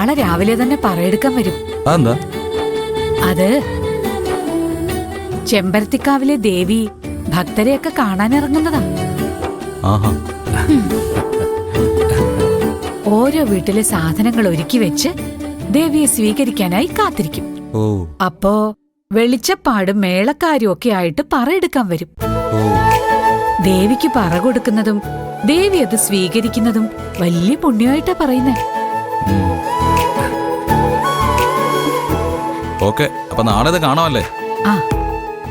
നാളെ രാവിലെ തന്നെ പറയെടുക്കാൻ വരും. അതെന്താ? അത് ചെമ്പരത്തിക്കാവിലെ ദേവി ഭക്തരെയൊക്കെ കാണാനിറങ്ങുന്നതാ. ആഹാ. ഓരോ വീട്ടിലെ സാധനങ്ങൾ ഒരുക്കി വെച്ച് ദേവിയെ സ്വീകരിക്കാനായി കാത്തിരിക്കും. ഓ. അപ്പോ വെളിച്ചപ്പാടും മേളക്കാരും ഒക്കെ ആയിട്ട് പറയെടുക്കാൻ വരും. ഓ. ദേവിക്ക് പറ കൊടുക്കുന്നതും ദേവി അത് സ്വീകരിക്കുന്നതും വലിയ പുണ്യമായിട്ടാ പറയുന്നേ. ഓക്കെ, അപ്പൊ നാളെ ഇത് കാണാമല്ലേ? ആ,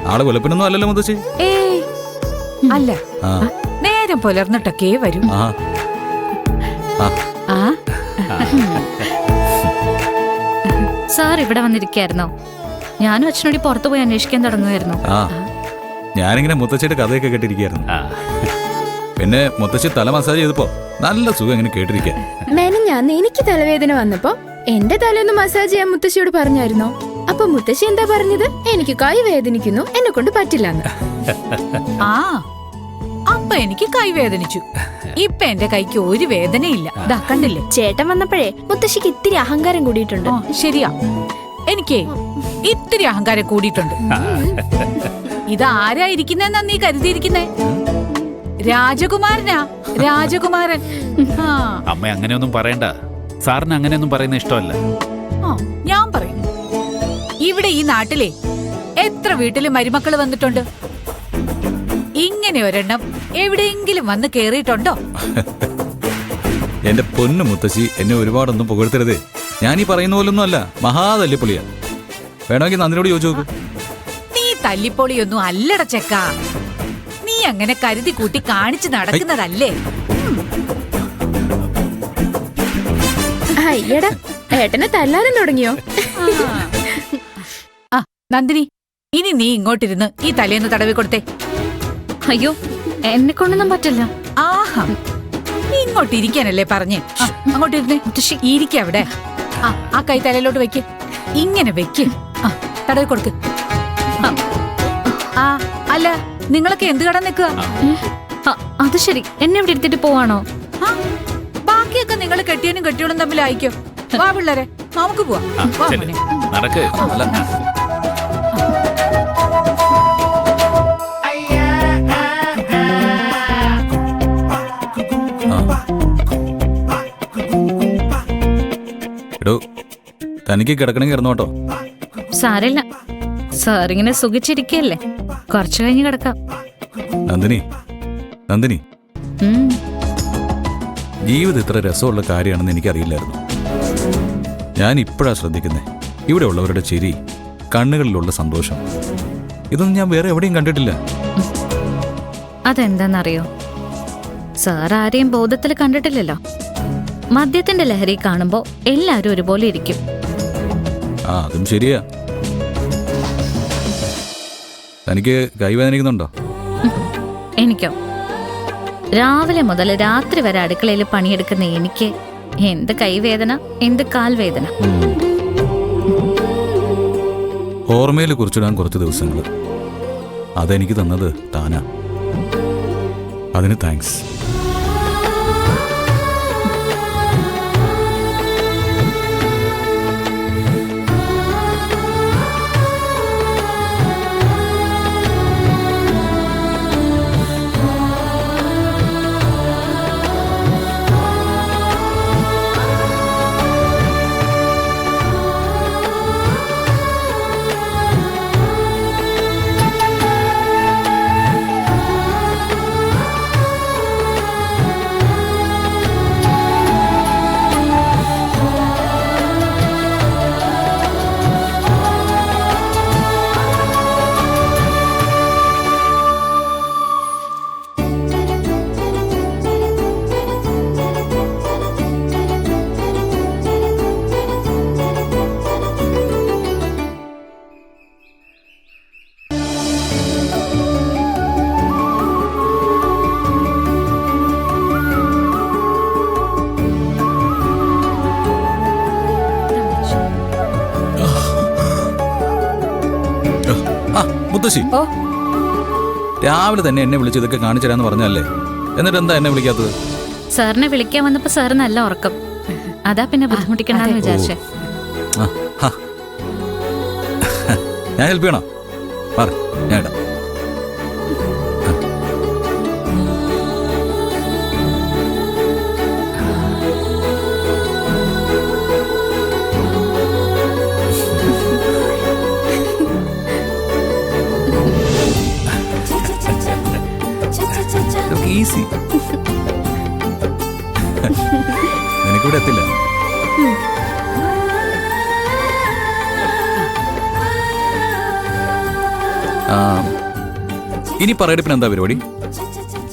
നാളെ വെളുപ്പിനൊന്നും അല്ലല്ലോ മുത്തശ്ശി? ഏയ് അല്ല, ആ. നേരം പുലർന്നിട്ടൊക്കെ വരും. ആ. ആ. ആ, സാർ ഇവിടെ വന്നിരിക്കായിരുന്നോ? ഞാനും അച്ഛനോടി പുറത്തു പോയി അന്വേഷിക്കാൻ തുടങ്ങുമായിരുന്നു. ആ, ഞാനിങ്ങനെ മുത്തശ്ശിയുടെ കഥയൊക്കെ കേട്ടിരിക്കായിരുന്നു. പിന്നെ മുത്തശ്ശി തല മസാജ് ചെയ്തപ്പോ നല്ല സുഖം ഇങ്ങനെ കേട്ടിരിക്കാൻ. മെനഞ്ഞാന്ന് എനിക്ക് തലവേദന വന്നപ്പോ എന്റെ തലയൊന്ന് മസാജ് ചെയ്യാൻ മുത്തശ്ശിയോട് പറഞ്ഞായിരുന്നോ? അപ്പൊ മുത്തശ്ശി എന്താ പറഞ്ഞത്? എനിക്ക് കൈ വേദനിക്കുന്നു, എന്നെ കൊണ്ട് പറ്റില്ലെന്ന്. ആ, അപ്പൊ എനിക്ക് കൈ വേദനിച്ചു. ഇപ്പൊ എന്റെ കൈക്ക് ഒരു വേദനയില്ല. ദാ കണ്ടില്ലേ? ചേട്ടൻ വന്നപ്പോഴേ മുത്തശ്ശിക്ക് ഇത്തിരി അഹങ്കാരം കൂടിയിട്ടുണ്ട്. ആ, ശരിയാ, എനിക്ക് ഇത്തിരി അഹങ്കാരം കൂടിയിട്ടുണ്ട്. ഇതാരാ ഇരിക്കുന്നെന്നാ നീ കരുതിയിരിക്കുന്നേ? രാജകുമാരനാ, രാജകുമാരൻ. ആ, അമ്മ അങ്ങനെയൊന്നും പറയണ്ട. സാറിന് അങ്ങനെയൊന്നും പറയുന്ന ഇഷ്ടമല്ല. ആ, ഞാൻ പറയും. ഇവിടെ ഈ നാട്ടിലെ എത്ര വീട്ടില് മരുമക്കള് വന്നിട്ടുണ്ട്? ഇങ്ങനെ ഒരെണ്ണം എവിടെയെങ്കിലും വന്ന് കേറിയിട്ടുണ്ടോ? എന്റെ പൊന്നു മുത്തശ്ശി, എന്നെ ഒരുപാടൊന്നും പുകഴ്ത്തരുതേ. ഞാൻ ഈ പറയുന്ന പോലൊന്നും അല്ല, മഹാതല്ലിപ്പൊളിയാ. വേണമെങ്കിൽ നന്ദിനോട് ചോദിച്ചു നോക്ക്. നീ തല്ലിപ്പൊളിയൊന്നും അല്ലട ചെക്ക. നീ അങ്ങനെ കരുതി കൂട്ടി കാണിച്ചു നടക്കുന്നതല്ലേ? അയ്യടാ, ഏട്ടനെ തല്ലാനും തുടങ്ങിയോ? ആ, നന്ദിനി, ഇനി നീ ഇങ്ങോട്ടിരുന്ന് ഈ തലേന്ന് തടവി കൊടുത്തേ. അയ്യോ, എന്നെ കൊണ്ടൊന്നും പറ്റില്ല. ആഹാ, ഇങ്ങോട്ട് ഇരിക്കാനല്ലേ പറഞ്ഞേ? അങ്ങോട്ടിരുന്നേ. ഇരിക്ക അവിടെ. ആ കൈ തലയിലോട്ട് വെക്ക്. ഇങ്ങനെ വെക്ക്. ആ, തടവി കൊടുക്ക്. ആ, അല്ല, നിങ്ങളൊക്കെ എന്ത് കട നിൽക്കുക? അത് ശരി, എന്നെ ഇവിടെ എടുത്തിട്ട് പോവാണോ? ബാക്കിയൊക്കെ നിങ്ങൾ കെട്ടിയനും കെട്ടിയോളും തമ്മിലായിക്കോ. വാ പിള്ളേരെ, നമുക്ക് പോവാം. വാ മോനെ. നടക്ക്. അല്ല, എടോ, തനിക്ക് കിടക്കണമെങ്കിൽ കിടന്നോട്ടോ. സാരല്ല, സാറിങ്ങനെ സുഖിച്ചിരിക്കല്ലേ, കുറച്ചു കഴിഞ്ഞ് കിടക്കാം. നന്ദിനി, നന്ദിനി, ഉം. ജീവിതം ഇത്ര രസമുള്ള കാര്യമാണെന്ന് എനിക്കറിയില്ലായിരുന്നു. ഞാൻ ഇപ്പോഴാണ് ശ്രദ്ധിക്കുന്നത്. ഇവിടെ ഉള്ളവരുടെ ചിരി, കണ്ണുകളിലുള്ള സന്തോഷം, ഇതൊന്നും ഞാൻ വേറെ എവിടെയും കണ്ടിട്ടില്ല. അതെന്താന്നറിയോ? സാർ ആരെയും ബോധത്തിൽ കണ്ടിട്ടില്ലല്ലോ. മദ്യത്തിന്റെ ലഹരി കാണുമ്പോ എല്ലാരും ഒരുപോലെ ഇരിക്കും. ആ, അതും ശരിയാ. തനിക്ക് കൈവേദനിക്കുന്നുണ്ടോ? എനിക്കോ? രാവിലെ മുതൽ രാത്രി വരെ അടുക്കളയിൽ പണിയെടുക്കുന്ന എനിക്ക് എന്ത് കൈവേദന, എന്ത് കാൽവേദന. ഓർമ്മയിൽ കുറിച്ചിടാൻ കുറച്ച് ദിവസങ്ങൾ അതെനിക്ക് തന്നത് താനാ. അതിന് താങ്ക്സ്. മുത്തശ്ശി, രാവിലെ തന്നെ എന്നെ വിളിച്ച് ഇതൊക്കെ കാണിച്ചു തരാന്ന് പറഞ്ഞല്ലേ, എന്നിട്ട് എന്താ എന്നെ വിളിക്കാത്തത്? സാറിനെ വിളിക്കാൻ വന്നപ്പോ സാറ് നല്ല ഉറക്കം. അതാ പിന്നെ ബുദ്ധിമുട്ടിക്കണ്ടെന്ന് വിചാരിച്ചേ. ആ, ഹാ. ഞാൻ ഹെൽപ്പ് ചെയ്യണോ? പറ, ഞാൻ ഇടാം. ഈസി. നിനക്കിവിടെ എത്തില്ല. ഇനി പറയെടുപ്പിന് എന്താ പരിപാടി?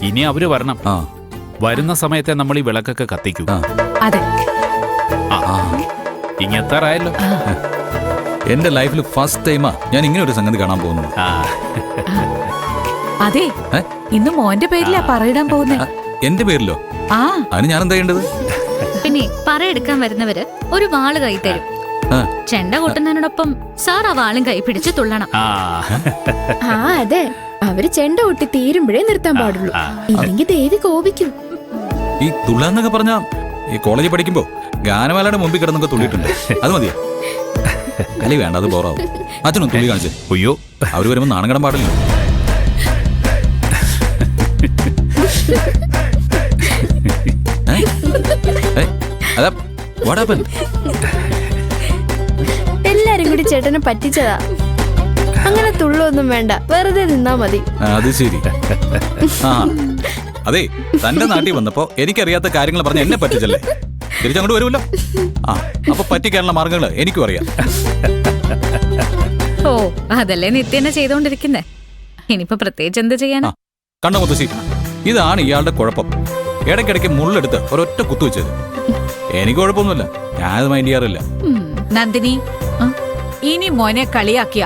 ഇനി അവര് വരണം. ആ വരുന്ന സമയത്തെ നമ്മൾ ഈ വിളക്കൊക്കെ കത്തിക്കൂ. ആ. അതെ. ഇങ്ങെത്താറായല്ലോ. എന്റെ ലൈഫിൽ ഫസ്റ്റ് ടൈമാ ഞാൻ ഇങ്ങനെ ഒരു സംഗതി കാണാൻ പോകുന്നത്. ആ അതെ, ഏ? ഇന്ന് മോന്റെ പേരിലാ പറയിടാൻ പോകുന്നേ. എന്റെ പേരിലോ? ആ, അതിന് ഞാൻ എന്താ ചെയ്യേണ്ടത്? പിന്നെ പറയെടുക്കാൻ വരുന്നവര് ഒരു വാള് കൈ തരും. ആ. ചെണ്ട കൊട്ടുന്നതിനോടൊപ്പം സാർ ആ വാളും കൈ പിടിച്ച് തുള്ളണം. ആ ആ അതെ, അവര് ചെണ്ട കൊട്ടി തീരുമ്പോഴേ നിർത്താൻ പാടുള്ളൂ, ഇല്ലെങ്കിൽ ദേവി കോപിക്കും. ഈ തുള്ളാന്നൊക്കെ പറഞ്ഞാ ഈ കോളേജിൽ പഠിക്കുമ്പോ ഗാനമേളയുടെ മുമ്പിൽ കിടന്നൊക്കെ തുള്ളിയിട്ടുണ്ട്. അത് മതിയോ? അല്ലേ വേണ്ട, അത് ബോറാവും. അച്ഛനൊന്ന് തുള്ളി കാണിച്ചു. അയ്യോ, അവര് വരുമ്പോ നാണകടം പാടില്ല. അതാ what happened? എല്ലാരും കൂടി ചേട്ടനെ പറ്റിച്ചതാ. അങ്ങനെ തുള്ളൊന്നും വേണ്ട, വെറുതെ നിന്നാ മതി. അത് ശരി. ആ അതെ, തന്റെ നാട്ടിൽ വന്നപ്പോ എനിക്കറിയാത്ത കാര്യങ്ങൾ പറഞ്ഞ് എന്നെ പറ്റിച്ചല്ലേ? തിരിച്ചങ്ങോട്ട് വരുമല്ലോ. ആ അപ്പൊ പറ്റിക്കാനുള്ള മാർഗങ്ങൾ എനിക്കും അറിയാം. ഓ, അതല്ലേ നിത്യേന ചെയ്തോണ്ടിരിക്കുന്നേ. ഇനിയിപ്പോ പ്രത്യേകിച്ച് എന്ത് ചെയ്യാനാ? കണ്ടോ മുത്തശ്ശി, ഇതാണ് ഇയാളുടെ കുഴപ്പം. ഇടയ്ക്കിടയ്ക്ക് മുള്ളെടുത്ത് ഒരൊറ്റ കുത്തു വെച്ചത്. എനിക്ക് കുഴപ്പമൊന്നുമില്ല, ഞാനത് മൈൻഡ് ചെയ്യാറില്ല. നന്ദിനി, ഇനി മോനെ കളിയാക്കിയ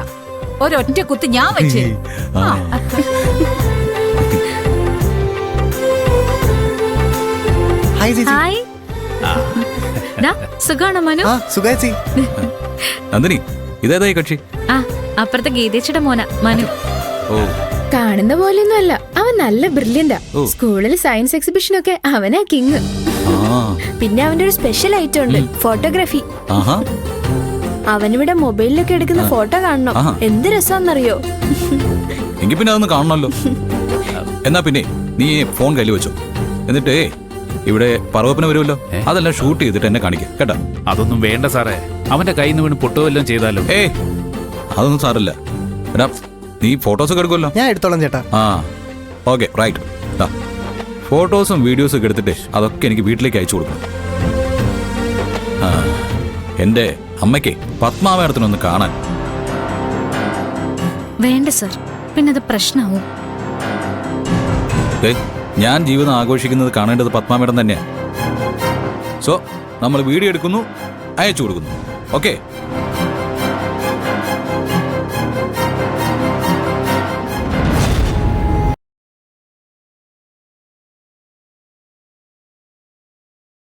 ഒരൊറ്റ കുത്ത് ഞാൻ വെച്ച്. ആ. ഹായ്. ദാ, സുഖാണോ മനു? നന്ദിനി, ഇതേതായി കക്ഷി? ആ, അപ്പുറത്തെ ഗീതേച്ചിയുടെ മോന മനു. ഓ, കാണുന്ന പോലെയൊന്നും അല്ല, അവൻ നല്ല ബ്രില്യന്റാ. ഓ. സ്കൂളിൽ സയൻസ് എക്സിബിഷൻ ഒക്കെ അവനാ കിങ്. ആ, പിന്നെ അവന്റെ ഒരു സ്പെഷ്യൽ ഐറ്റം ഉണ്ട്, ഫോട്ടോഗ്രാഫി. ആഹാ. അവനിവിടെ മൊബൈലിലൊക്കെ എടുക്കുന്ന ഫോട്ടോ കാണണം. ആഹാ. എന്ത് രസമാണെന്നറിയോ? എങ്കിൽ പിന്നെ അതൊന്ന് കാണണമല്ലോ. എന്നാ പിന്നെ നീ ഫോൺ കയ്യിൽ വെച്ചോ. എന്നിട്ടേ ഇവിടെ പറവപ്പന വരുമല്ലോ, അതെല്ലാം ഷൂട്ട് ചെയ്തിട്ട് എന്നെ കാണിക്കാം കേട്ടോ. അതൊന്നും വേണ്ട സാറേ. അവന്റെ കയ്യിൽ നിന്ന് വീണ് പൊട്ടുവെല്ലാം ചെയ്താലോ? അതൊന്നും സാറില്ല. എടാ, നീ ഫോട്ടോസൊക്കെ എടുക്കുമല്ലോ. ഞാൻ എടുത്തോളാം ചേട്ടാ. ആ ഓക്കെ, റൈറ്റ്. ഫോട്ടോസും വീഡിയോസും ഒക്കെ എടുത്തിട്ട് അതൊക്കെ എനിക്ക് വീട്ടിലേക്ക് അയച്ചു കൊടുക്കണം. ആ, എൻ്റെ അമ്മയ്ക്ക് പത്മാമേടത്തിനൊന്ന് കാണാൻ. വേണ്ട സർ, പിന്നെ അത് പ്രശ്നമാവും. ഞാൻ ജീവിതം ആഘോഷിക്കുന്നത് കാണേണ്ടത് പത്മാമേടം തന്നെയാണ്. സോ നമ്മൾ വീഡിയോ എടുക്കുന്നു, അയച്ചു കൊടുക്കുന്നു. ഓക്കെ.